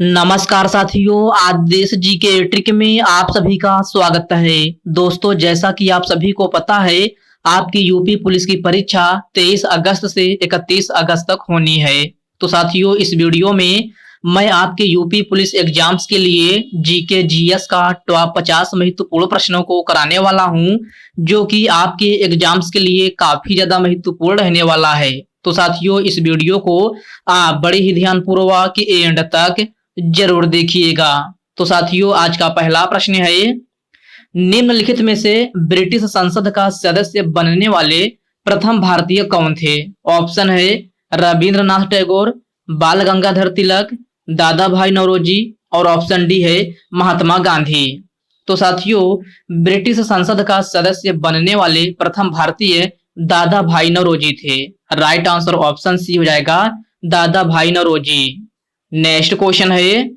नमस्कार साथियों, आज देश जी के ट्रिक में आप सभी का स्वागत है। दोस्तों, जैसा कि आप सभी को पता है, आपकी यूपी पुलिस की परीक्षा 23 अगस्त से 31 अगस्त तक होनी है। तो साथियों, इस वीडियो में मैं आपके यूपी पुलिस एग्जाम्स के लिए जीके जीएस का टॉप 50 महत्वपूर्ण प्रश्नों को कराने वाला हूं, जो कि आपके एग्जाम्स के लिए काफी ज्यादा महत्वपूर्ण रहने वाला है। तो साथियों, इस वीडियो को आप बड़े ही ध्यानपूर्वक एंड तक जरूर देखिएगा। तो साथियों, आज का पहला प्रश्न है, निम्नलिखित में से ब्रिटिश संसद का सदस्य बनने वाले प्रथम भारतीय कौन थे? ऑप्शन है रविंद्रनाथ टैगोर, बाल गंगाधर तिलक, दादा भाई नौरोजी और ऑप्शन डी है महात्मा गांधी। तो साथियों, ब्रिटिश संसद का सदस्य बनने वाले प्रथम भारतीय दादा भाई नौरोजी थे। राइट आंसर ऑप्शन सी हो जाएगा, दादा भाई नौरोजी। नेक्स्ट क्वेश्चन है,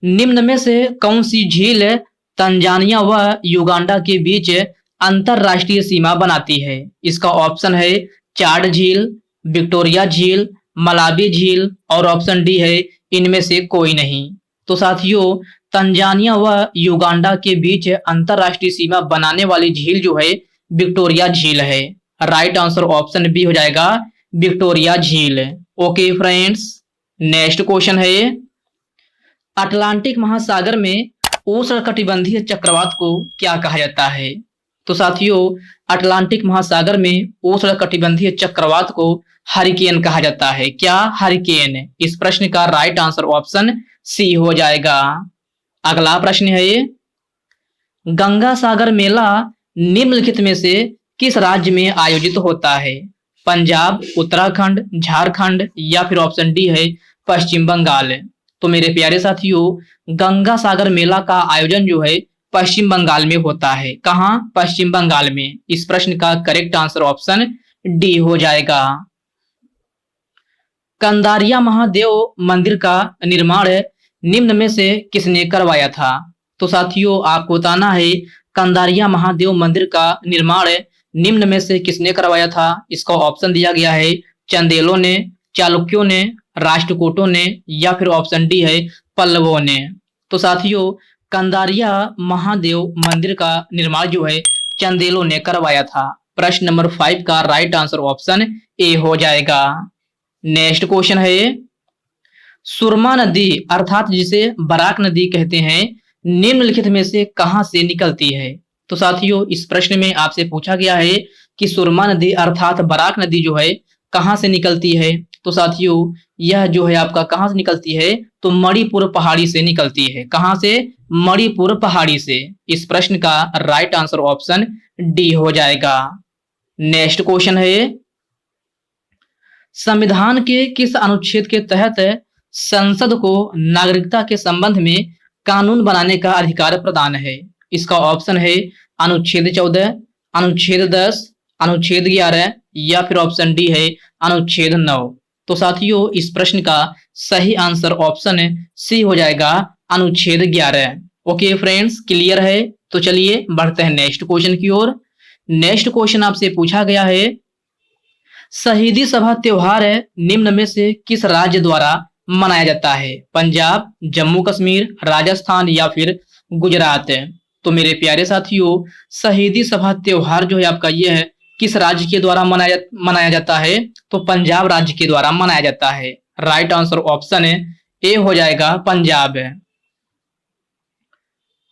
निम्न में से कौन सी झील तंजानिया व युगांडा के बीच अंतरराष्ट्रीय सीमा बनाती है? इसका ऑप्शन है चाड झील, विक्टोरिया झील, मलावी झील और ऑप्शन डी है इनमें से कोई नहीं। तो साथियों, तंजानिया व युगांडा के बीच अंतरराष्ट्रीय सीमा बनाने वाली झील जो है विक्टोरिया झील है। राइट आंसर ऑप्शन बी हो जाएगा, विक्टोरिया झील। ओके फ्रेंड्स, नेक्स्ट क्वेश्चन है, अटलांटिक महासागर में उष्णकटिबंधीय चक्रवात को क्या कहा जाता है? तो साथियों, अटलांटिक महासागर में उष्णकटिबंधीय चक्रवात को हरिकेन कहा जाता है। क्या? हरिकेन। इस प्रश्न का राइट आंसर ऑप्शन सी हो जाएगा। अगला प्रश्न है, गंगा सागर मेला निम्नलिखित में से किस राज्य में आयोजित होता है? पंजाब, उत्तराखंड, झारखंड या फिर ऑप्शन डी है पश्चिम बंगाल। तो मेरे प्यारे साथियों, गंगा सागर मेला का आयोजन जो है पश्चिम बंगाल में होता है। कहां? पश्चिम बंगाल में। इस प्रश्न का करेक्ट आंसर ऑप्शन डी हो जाएगा। कंदारिया महादेव मंदिर का निर्माण निम्न में से किसने करवाया था? तो साथियों, आपको बताना है कंदारिया महादेव मंदिर का निर्माण निम्न में से किसने करवाया था? इसका ऑप्शन दिया गया है चंदेलों ने, चालुक्यों ने, राष्ट्रकूटों ने या फिर ऑप्शन डी है पल्लवों ने। तो साथियों, कंदारिया महादेव मंदिर का निर्माण जो है चंदेलों ने करवाया था। प्रश्न नंबर 5 का राइट आंसर ऑप्शन ए हो जाएगा। नेक्स्ट क्वेश्चन है, सुरमा नदी अर्थात जिसे बराक नदी कहते हैं, निम्नलिखित में से कहां से निकलती है? तो साथियों, इस प्रश्न में आपसे पूछा गया है कि सुरमा नदी अर्थात बराक नदी जो है कहां से निकलती है? तो साथियों, यह जो है आपका कहां से निकलती है? तो मणिपुर पहाड़ी से निकलती है। कहां से? मणिपुर पहाड़ी से। इस प्रश्न का राइट आंसर ऑप्शन डी हो जाएगा। नेक्स्ट क्वेश्चन है, संविधान के किस अनुच्छेद के तहत संसद को नागरिकता के संबंध में कानून बनाने का अधिकार प्रदान है? इसका ऑप्शन है अनुच्छेद 14, अनुच्छेद 10, अनुच्छेद 11 या फिर ऑप्शन डी है अनुच्छेद 9। तो साथियों, इस प्रश्न का सही आंसर ऑप्शन सी हो जाएगा, अनुच्छेद 11। ओके फ्रेंड्स, क्लियर है? तो चलिए बढ़ते हैं नेक्स्ट क्वेश्चन की ओर। नेक्स्ट क्वेश्चन आपसे पूछा गया है, शहीदी सभा त्योहार निम्न में से किस राज्य द्वारा मनाया जाता है? पंजाब, जम्मू कश्मीर, राजस्थान या फिर गुजरात। तो मेरे प्यारे साथियों, शहीदी सभा त्योहार जो है आपका ये है किस राज्य के द्वारा मनाया जाता है? तो पंजाब राज्य के द्वारा मनाया जाता है। राइट आंसर ऑप्शन ए हो जाएगा, पंजाब।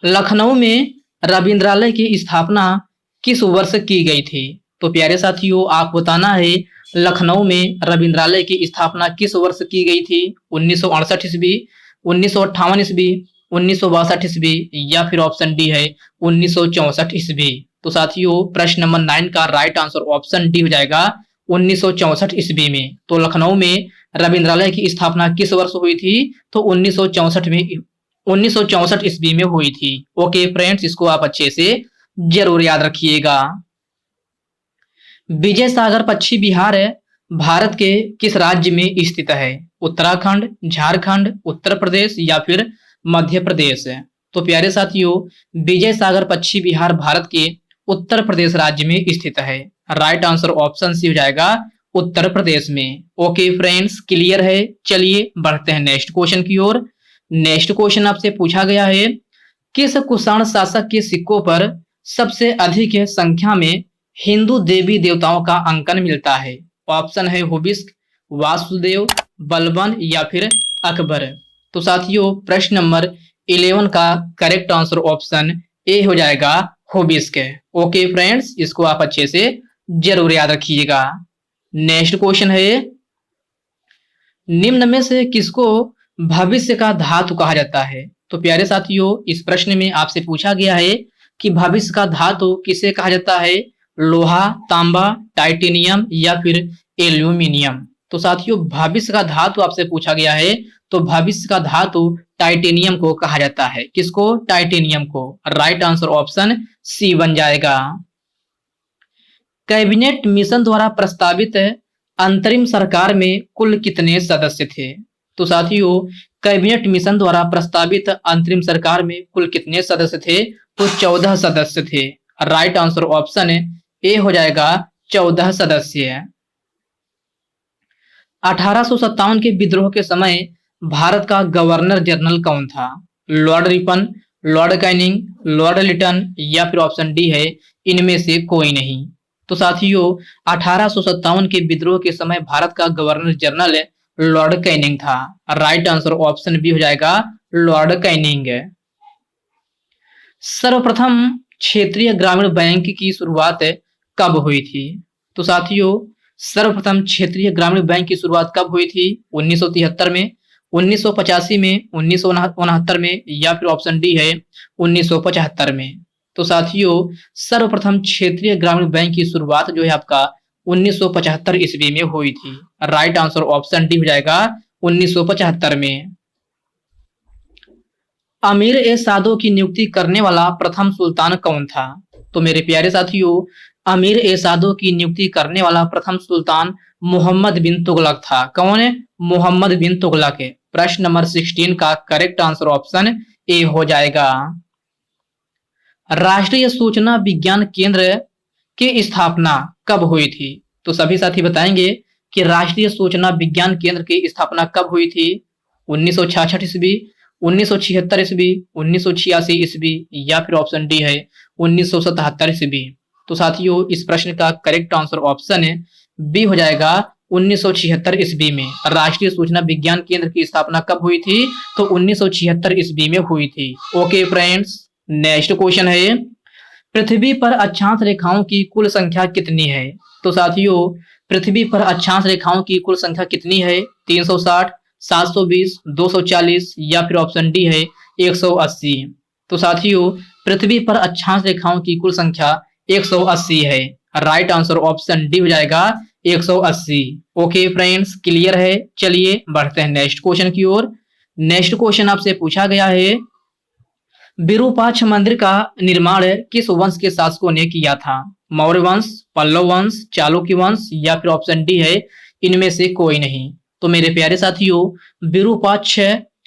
लखनऊ में रविंद्रालय की स्थापना किस वर्ष की गई थी? तो प्यारे साथियों, आप बताना है लखनऊ में रविंद्रालय की स्थापना किस वर्ष की गई थी? 1968 ईस्वी, 1958 ईस्वी, 1962 ईस्वी या फिर ऑप्शन डी है 1964 ईस्वी। तो साथियों, प्रश्न नंबर 9 का राइट आंसर ऑप्शन डी हो जाएगा, 1964 ईस्वी में। तो लखनऊ में रविंद्रालय की स्थापना किस वर्ष हुई थी? तो 1964 ईस्वी में हुई थी। ओके फ्रेंड्स, इसको आप अच्छे से जरूर याद रखिएगा। विजय सागर पश्चिमी बिहार भारत के किस राज्य में स्थित है? उत्तराखंड, झारखंड, उत्तर प्रदेश या फिर मध्य प्रदेश। तो प्यारे साथियों, विजय सागर पश्चिमी बिहार भारत के उत्तर प्रदेश राज्य में स्थित है। राइट आंसर ऑप्शन सी हो जाएगा, उत्तर प्रदेश में। ओके फ्रेंड्स, क्लियर है। चलिए बढ़ते हैं नेक्स्ट क्वेश्चन की ओर। नेक्स्ट क्वेश्चन आपसे पूछा गया है, किस कुषाण शासक के सिक्कों पर सबसे अधिक संख्या में हिंदू देवी देवताओं का अंकन मिलता है? ऑप्शन है हुबिस्क, वासुदेव, बलबन या फिर अकबर। तो साथियों प्रश्न नंबर 11 का करेक्ट आंसर ऑप्शन ए हो जाएगा, हुबिस्क। ओके फ्रेंड्स, इसको आप अच्छे से जरूर याद रखिएगा। नेक्स्ट क्वेश्चन है, निम्न में से किसको भविष्य का धातु कहा जाता है? तो प्यारे साथियों इस प्रश्न में आपसे पूछा गया है कि भविष्य का धातु किसे कहा जाता है? लोहा, तांबा, टाइटेनियम या फिर एल्यूमिनियम। तो साथियों भविष्य का धातु आपसे पूछा गया है, तो भविष्य का धातु टाइटेनियम को कहा जाता है। किसको? टाइटेनियम को। राइट आंसर ऑप्शन सी बन जाएगा। कैबिनेट मिशन द्वारा प्रस्तावित अंतरिम सरकार में कुल कितने सदस्य थे? तो साथियों कैबिनेट मिशन द्वारा प्रस्तावित अंतरिम सरकार में कुल कितने सदस्य थे? तो 14 सदस्य थे। राइट आंसर ऑप्शन ए हो जाएगा, 14 सदस्य। 1857 के विद्रोह के समय भारत का गवर्नर जनरल कौन था? Lord Ripon, Lord Canning, Lord Lytton या फिर ऑप्शन डी है इनमें से कोई नहीं। तो साथियों 1857 के विद्रोह के समय भारत का गवर्नर जनरल लॉर्ड कैनिंग था। राइट आंसर ऑप्शन बी हो जाएगा, लॉर्ड कैनिंग। सर्वप्रथम क्षेत्रीय ग्रामीण बैंक की शुरुआत कब हुई थी? तो साथियों सर्वप्रथम क्षेत्रीय ग्रामीण बैंक की शुरुआत कब हुई थी? 1973 में, 1985 में, 1969 में या फिर ऑप्शन डी है 1975 में। तो साथियों सर्वप्रथम क्षेत्रीय ग्रामीण बैंक की शुरुआत जो है आपका 1975 ईस्वी में हुई थी। राइट आंसर ऑप्शन डी हो जाएगा, 1975 में। अमीर ए सादो की नियुक्ति करने वाला प्रथम सुल्तान कौन था? तो मेरे प्यारे साथियों अमीर ए सादो की नियुक्ति करने वाला प्रथम सुल्तान मोहम्मद बिन तुगलक था। कौन है? मोहम्मद बिन तुगलक। प्रश्न नंबर 16 का करेक्ट आंसर ऑप्शन ए हो जाएगा। राष्ट्रीय सूचना विज्ञान केंद्र की स्थापना कब हुई थी? तो सभी साथी बताएंगे कि राष्ट्रीय सूचना विज्ञान केंद्र की स्थापना कब हुई थी? 1966 ईस्वी, 1976 ईस्वी, 1986 ईस्वी या फिर ऑप्शन डी है 1977 ईस्वी। तो साथियों इस प्रश्न का करेक्ट आंसर ऑप्शन बी हो जाएगा, 1976 ईस्वी में। राष्ट्रीय सूचना विज्ञान केंद्र की स्थापना कब हुई थी? तो 1976 ईस्वी में हुई थी। ओके फ्रेंड्स, नेक्स्ट क्वेश्चन है, पृथ्वी पर अक्षांश रेखाओं की कुल संख्या कितनी है? तो साथियों पृथ्वी पर अक्षांश रेखाओं की कुल संख्या कितनी है? 360, 720, 240 या फिर ऑप्शन डी है 180। तो साथियों पृथ्वी पर अक्षांश रेखाओं की कुल संख्या 180 है। राइट आंसर ऑप्शन डी हो जाएगा, 180। ओके फ्रेंड्स, क्लियर है। चलिए बढ़ते हैं नेक्स्ट क्वेश्चन की ओर। नेक्स्ट क्वेश्चन आपसे पूछा गया है, विरूपाक्ष मंदिर का निर्माण किस वंश के शासकों ने किया था? मौर्य वंश, पल्लव वंश, चालुक्य वंश या फिर ऑप्शन डी है इनमें से कोई नहीं। तो मेरे प्यारे साथियों विरूपाक्ष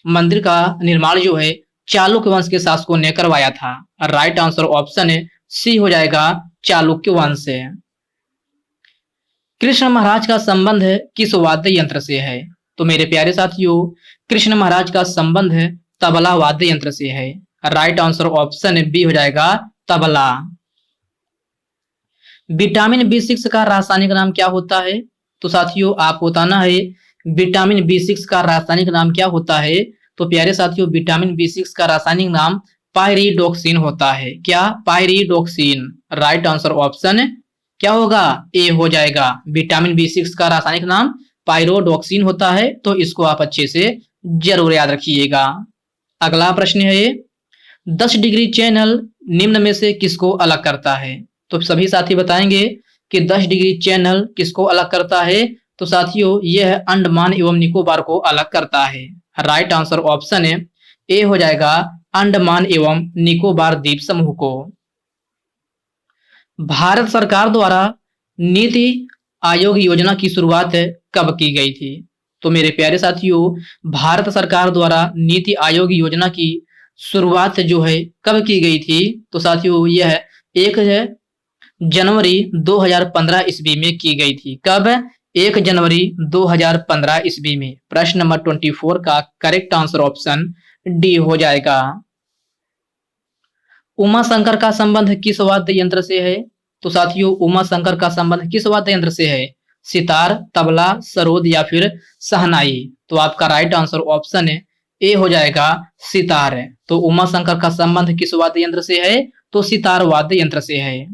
मंदिर का निर्माण जो है चालुक्य वंश के शासकों ने करवाया था। राइट आंसर ऑप्शन सी हो जाएगा, चालुक्य वंश से। कृष्ण महाराज का संबंध किस वाद्य यंत्र से है? तो मेरे प्यारे साथियों कृष्ण महाराज का संबंध तबला वाद्य यंत्र से है। राइट आंसर ऑप्शन बी हो जाएगा, तबला। विटामिन B6 का रासायनिक नाम क्या होता है? तो साथियों आपको बताना है विटामिन B6 का रासायनिक नाम क्या होता है। तो प्यारे साथियों विटामिन B6 का रासायनिक नाम पायरिडोक्सिन होता है। क्या? पायरिडोक्सिन। राइट आंसर ऑप्शन क्या होगा? ए हो जाएगा। विटामिन B6 का रासायनिक नाम पायरिडोक्सिन होता है, तो इसको आप अच्छे से जरूर याद रखिएगा। अगला प्रश्न है, 10 डिग्री चैनल निम्न में से किसको अलग करता है? तो सभी साथी बताएंगे कि 10 डिग्री चैनल किसको अलग करता है। तो साथियों यह अंडमान एवं निकोबार को अलग करता है। राइट आंसर ऑप्शन ए हो जाएगा, अंडमान एवं निकोबार द्वीप समूह को। भारत सरकार द्वारा नीति आयोग योजना की शुरुआत कब की गई थी? तो मेरे प्यारे साथियों भारत सरकार द्वारा नीति आयोग योजना की शुरुआत जो है कब की गई थी? तो साथियों यह 1 जनवरी 2015 ईस्वी में की गई थी। कब? 1 जनवरी 2015 ईस्वी में। प्रश्न नंबर 24 का करेक्ट आंसर ऑप्शन डी हो जाएगा। उमा शंकर का संबंध किस वाद्य यंत्र से है? तो साथियों उमा शंकर का संबंध किस वाद्य यंत्र से है? सितार, तबला, सरोद या फिर शहनाई? तो आपका राइट आंसर ऑप्शन ए हो जाएगा सितार है। तो उमा शंकर का संबंध किस वाद्य यंत्र से है? तो सितार वाद्य यंत्र से है।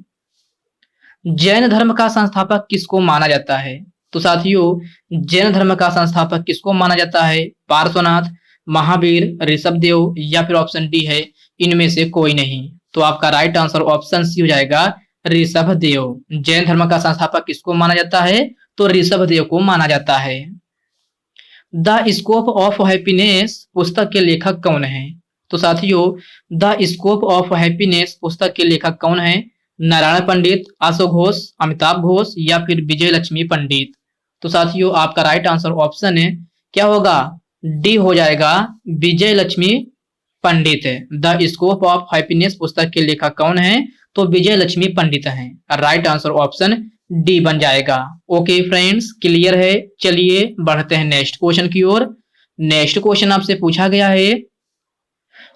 जैन धर्म का संस्थापक किसको माना जाता है? तो साथियों जैन धर्म का संस्थापक किसको माना जाता है? पार्श्वनाथ, महावीर, ऋषभदेव या फिर ऑप्शन डी है इनमें से कोई नहीं। तो आपका राइट आंसर ऑप्शन सी हो जाएगा ऋषभदेव। जैन धर्म का संस्थापक किसको माना जाता है? तो ऋषभदेव को माना जाता है। द स्कोप ऑफ हैप्पीनेस पुस्तक के लेखक कौन है? तो साथियों द स्कोप ऑफ हैप्पीनेस पुस्तक के लेखक कौन है? नारायण पंडित, आशु घोष, अमिताभ घोष या फिर विजय लक्ष्मी पंडित? तो साथियों आपका राइट आंसर ऑप्शन है क्या होगा? डी हो जाएगा विजय लक्ष्मी पंडित है। द स्कोप ऑफ हैप्पीनेस पुस्तक के लेखक कौन है? तो विजय लक्ष्मी पंडित हैं। राइट आंसर ऑप्शन डी बन जाएगा। ओके फ्रेंड्स, क्लियर है। चलिए बढ़ते हैं नेक्स्ट क्वेश्चन की ओर। नेक्स्ट क्वेश्चन आपसे पूछा गया है,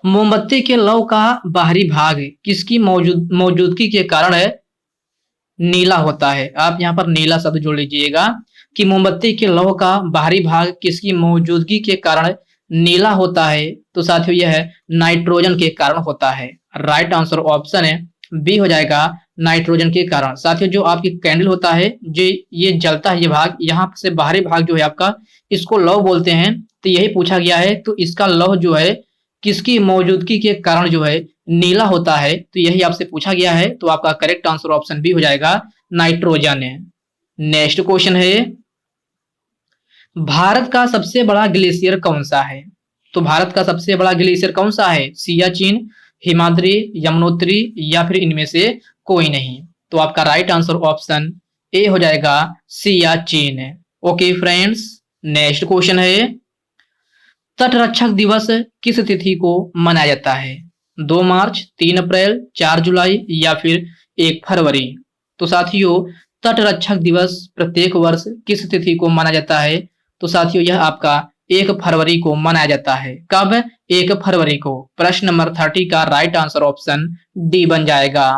मोमबत्ती के लौ का बाहरी भाग किसकी मौजूदगी के कारण नीला होता है? आप यहाँ पर नीला शब्द जोड़ लीजिएगा कि मोमबत्ती के लौ का बाहरी भाग किसकी मौजूदगी के कारण नीला होता है? तो साथियों यह नाइट्रोजन के कारण होता है। राइट आंसर ऑप्शन है बी हो जाएगा नाइट्रोजन के कारण। साथियों जो आपकी कैंडल होता है, जो ये जलता है ये भाग, यहाँ से बाहरी भाग जो है आपका, इसको लौ बोलते हैं। तो यही पूछा गया है, तो इसका लौ जो है किसकी मौजूदगी के कारण जो है नीला होता है? तो यही आपसे पूछा गया है। तो आपका करेक्ट आंसर ऑप्शन बी हो जाएगा नाइट्रोजन है। नेक्स्ट क्वेश्चन है, भारत का सबसे बड़ा ग्लेशियर कौन सा है? तो भारत का सबसे बड़ा ग्लेशियर कौन सा है? सियाचिन, हिमाद्री, यमुनोत्री या फिर इनमें से कोई नहीं? तो आपका राइट आंसर ऑप्शन ए हो जाएगा सियाचिन है। ओके फ्रेंड्स, नेक्स्ट क्वेश्चन है, तटरक्षक दिवस किस तिथि को मनाया जाता है? 2 मार्च, 3 अप्रैल, 4 जुलाई या फिर 1 फरवरी? तो साथियों तटरक्षक दिवस प्रत्येक वर्ष किस तिथि को माना जाता है? तो साथियों यह आपका 1 फरवरी को मनाया जाता है। कब? 1 फरवरी को। प्रश्न नंबर 30 का राइट आंसर ऑप्शन डी बन जाएगा।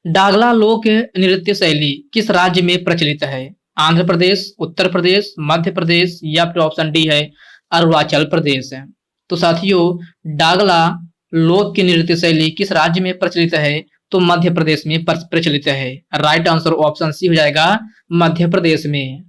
डागला लोक नृत्य शैली किस राज्य में प्रचलित है? आंध्र प्रदेश, उत्तर प्रदेश, मध्य प्रदेश या फिर ऑप्शन डी है अरुणाचल प्रदेश है। तो साथियों डागला लोक की नृत्य शैली किस राज्य में प्रचलित है? तो मध्य प्रदेश में प्रचलित है। राइट आंसर ऑप्शन सी हो जाएगा मध्य प्रदेश में।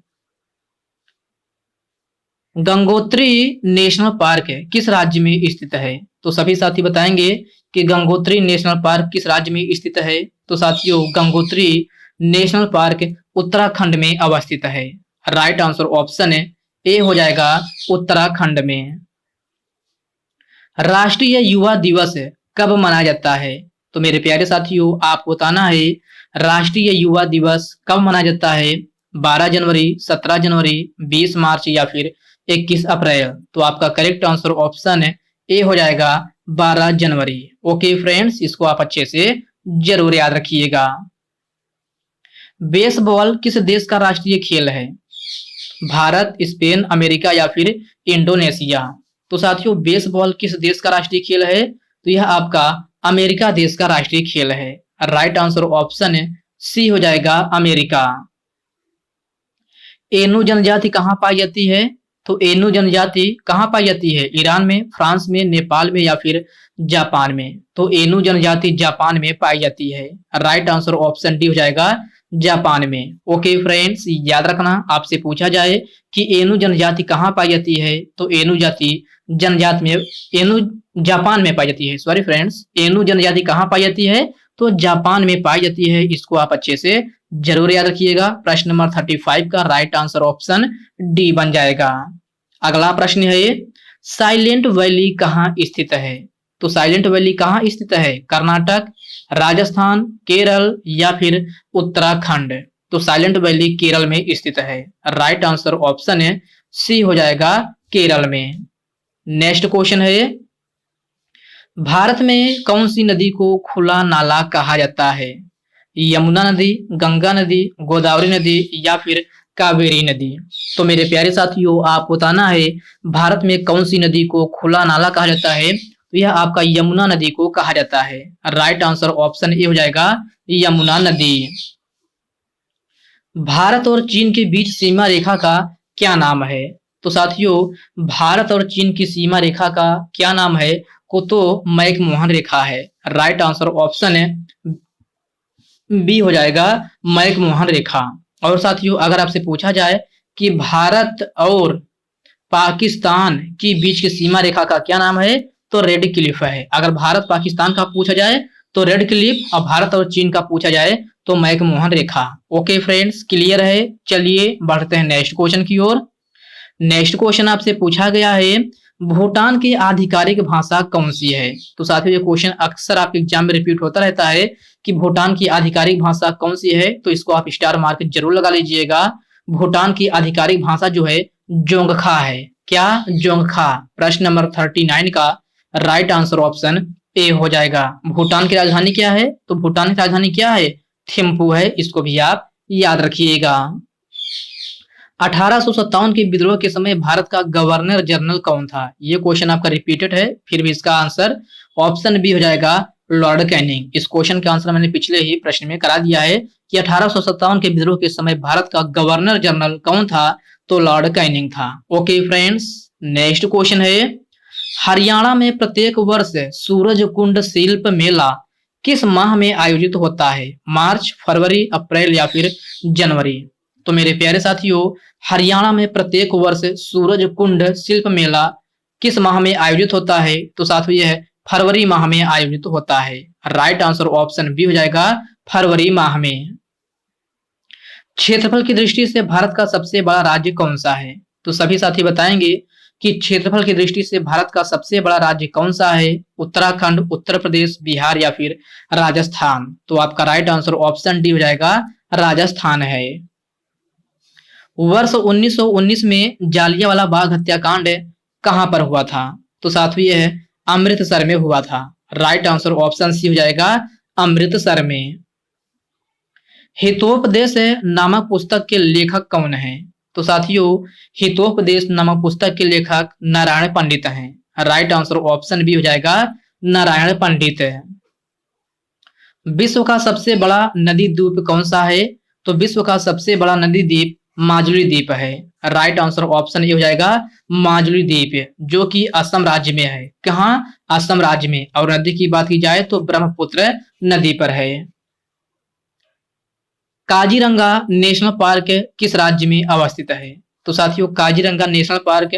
गंगोत्री नेशनल पार्क किस राज्य में स्थित है? तो सभी साथी बताएंगे कि गंगोत्री नेशनल पार्क किस राज्य में स्थित है। तो साथियों गंगोत्री नेशनल पार्क उत्तराखंड में अवस्थित है। राइट आंसर ऑप्शन ए हो जाएगा उत्तराखंड में। राष्ट्रीय युवा दिवस कब मनाया जाता है? तो मेरे प्यारे साथियों आपको बताना है राष्ट्रीय युवा दिवस कब मनाया जाता है। 12 जनवरी, 17 जनवरी, 20 मार्च या फिर 21 अप्रैल? तो आपका करेक्ट आंसर ऑप्शन ए हो जाएगा 12 जनवरी। ओके फ्रेंड्स, इसको आप अच्छे से जरूर याद रखिएगा। बेसबॉल किस देश का राष्ट्रीय खेल है? भारत, स्पेन, अमेरिका या फिर इंडोनेशिया? तो साथियों बेसबॉल किस देश का राष्ट्रीय खेल है? तो यह आपका अमेरिका देश का राष्ट्रीय खेल है। राइट आंसर ऑप्शन सी हो जाएगा अमेरिका। एनु जनजाति कहां पाई जाती है? तो एनु जनजाति कहां पाई जाती है? ईरान में, फ्रांस में, नेपाल में या फिर जापान में? तो एनु जनजाति जापान में पाई जाती है। राइट आंसर ऑप्शन डी हो जाएगा जापान में। ओके फ्रेंड्स, याद रखना आपसे पूछा जाए कि एनु जनजाति कहां पाई जाती है, तो एनु जनजाति में एनु जापान में पाई जाती है। सॉरी फ्रेंड्स, एनु जनजाति कहां पाई जाती है? तो जापान में पाई जाती है। इसको आप अच्छे से जरूर याद रखिएगा। प्रश्न नंबर 35 का राइट आंसर ऑप्शन डी बन जाएगा। अगला प्रश्न है, साइलेंट वैली कहां स्थित है? तो साइलेंट वैली कहां स्थित है? कर्नाटक, राजस्थान, केरल या फिर उत्तराखंड? तो साइलेंट वैली केरल में स्थित है। राइट आंसर ऑप्शन है सी हो जाएगा केरल में। नेक्स्ट क्वेश्चन है, भारत में कौन सी नदी को खुला नाला कहा जाता है? यमुना नदी, गंगा नदी, गोदावरी नदी या फिर कावेरी नदी। तो मेरे प्यारे साथियों, आप बताना है भारत में कौन सी नदी को खुला नाला कहा जाता है। तो यह आपका यमुना नदी को कहा जाता है। राइट आंसर ऑप्शन ए हो जाएगा, यमुना नदी। भारत और चीन के बीच सीमा रेखा का क्या नाम है। तो साथियों, भारत और चीन की सीमा रेखा का क्या नाम है को तो मैकमोहन रेखा है। राइट आंसर ऑप्शन है बी हो जाएगा, मैकमोहन रेखा। और साथियों, अगर आपसे पूछा जाए कि भारत और पाकिस्तान के बीच की सीमा रेखा का क्या नाम है, तो रेड क्लिफ है। अगर भारत पाकिस्तान का पूछा जाए तो रेड क्लिफ, और भारत और चीन का पूछा जाए तो मैकमोहन रेखा। ओके फ्रेंड्स, क्लियर है। चलिए बढ़ते हैं नेक्स्ट क्वेश्चन की ओर। नेक्स्ट क्वेश्चन आपसे पूछा गया है, भूटान की आधिकारिक भाषा कौन सी है। तो साथियों, ये क्वेश्चन अक्सर आपके एग्जाम में रिपीट होता रहता है कि भूटान की आधिकारिक भाषा कौन सी है। तो इसको आप स्टार मार्क जरूर लगा लीजिएगा। भूटान की आधिकारिक भाषा जो है जोंगखा है। क्या? जोंगखा। प्रश्न नंबर 39 का राइट आंसर ऑप्शन ए हो जाएगा। भूटान की राजधानी क्या है? तो भूटान की राजधानी क्या है? थिम्पू है। इसको भी आप याद रखिएगा। 1857 के विद्रोह के समय भारत का गवर्नर जनरल कौन था? ये क्वेश्चन आपका रिपीटेड है, फिर भी इसका आंसर ऑप्शन बी हो जाएगा, लॉर्ड कैनिंग। इस क्वेश्चन का आंसर मैंने पिछले ही प्रश्न में करा दिया है कि 1857 के विद्रोह के समय भारत का गवर्नर जनरल कौन था? तो लॉर्ड कैनिंग था। ओके फ्रेंड्स, नेक्स्ट क्वेश्चन है, हरियाणा में प्रत्येक वर्ष सूरज कुंड शिल्प मेला किस माह में आयोजित होता है? मार्च, फरवरी, अप्रैल या फिर जनवरी? तो मेरे प्यारे साथियों, हरियाणा में प्रत्येक वर्ष सूरज कुंड शिल्प मेला किस माह में आयोजित होता है? तो साथियों, यह फरवरी माह में आयोजित होता है। राइट आंसर ऑप्शन बी हो जाएगा, फरवरी माह में। क्षेत्रफल की दृष्टि से भारत का सबसे बड़ा राज्य कौन सा है? तो सभी साथी बताएंगे कि क्षेत्रफल की दृष्टि से भारत का सबसे बड़ा राज्य कौन सा है? उत्तराखंड, उत्तर प्रदेश, बिहार या फिर राजस्थान? तो आपका राइट आंसर ऑप्शन डी हो जाएगा, राजस्थान है। वर्ष 1919 में जालियांवाला बाग हत्याकांड कहां पर हुआ था? तो साथियों, यह अमृतसर में हुआ था। राइट आंसर ऑप्शन सी हो जाएगा, अमृतसर में। हितोपदेश नामक पुस्तक के लेखक कौन है? तो साथियों, हितोपदेश नामक पुस्तक के लेखक नारायण पंडित हैं। राइट आंसर ऑप्शन बी हो जाएगा, नारायण पंडित। विश्व का सबसे बड़ा नदी द्वीप कौन सा है? तो विश्व का सबसे बड़ा नदी द्वीप माजुली द्वीप है। राइट आंसर ऑप्शन ए हो जाएगा, माजुली द्वीप, जो कि असम राज्य में है। कहां? असम राज्य में। और नदी की बात की जाए तो ब्रह्मपुत्र नदी पर है। काजीरंगा नेशनल पार्क किस राज्य में अवस्थित है? तो साथियों, काजीरंगा नेशनल पार्क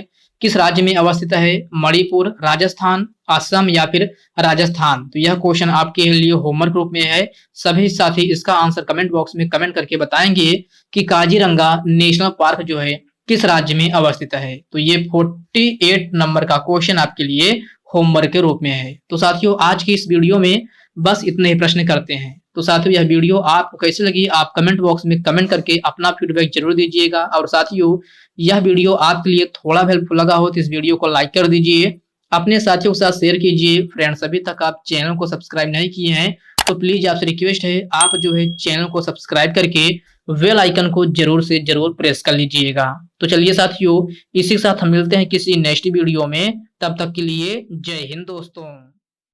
किस राज्य में अवस्थित है? मणिपुर, राजस्थान, असम या फिर राजस्थान? तो यह क्वेश्चन आपके लिए होमवर्क रूप में है। सभी साथी इसका आंसर कमेंट बॉक्स में कमेंट करके बताएंगे कि काजीरंगा नेशनल पार्क जो है किस राज्य में अवस्थित है। तो ये 48 नंबर का क्वेश्चन आपके लिए होमवर्क के रूप में है। तो साथियों, आज की इस वीडियो में बस इतने ही प्रश्न करते हैं। तो साथियों, यह वीडियो आपको कैसी लगी आप कमेंट बॉक्स में कमेंट करके अपना फीडबैक जरूर दीजिएगा। और साथियों, यह वीडियो आपके लिए थोड़ा हेल्पफुल लगा हो तो इस वीडियो को लाइक कर दीजिए, अपने साथियों के साथ शेयर कीजिए। फ्रेंड्स, अभी तक आप चैनल को सब्सक्राइब नहीं किए हैं तो प्लीज आपसे रिक्वेस्ट है, आप जो है चैनल को सब्सक्राइब करके बेल आइकन को जरूर से जरूर प्रेस कर लीजिएगा। तो चलिए साथियों, इसी के साथ हम मिलते हैं किसी नेक्स्ट वीडियो में। तब तक के लिए जय हिंद दोस्तों।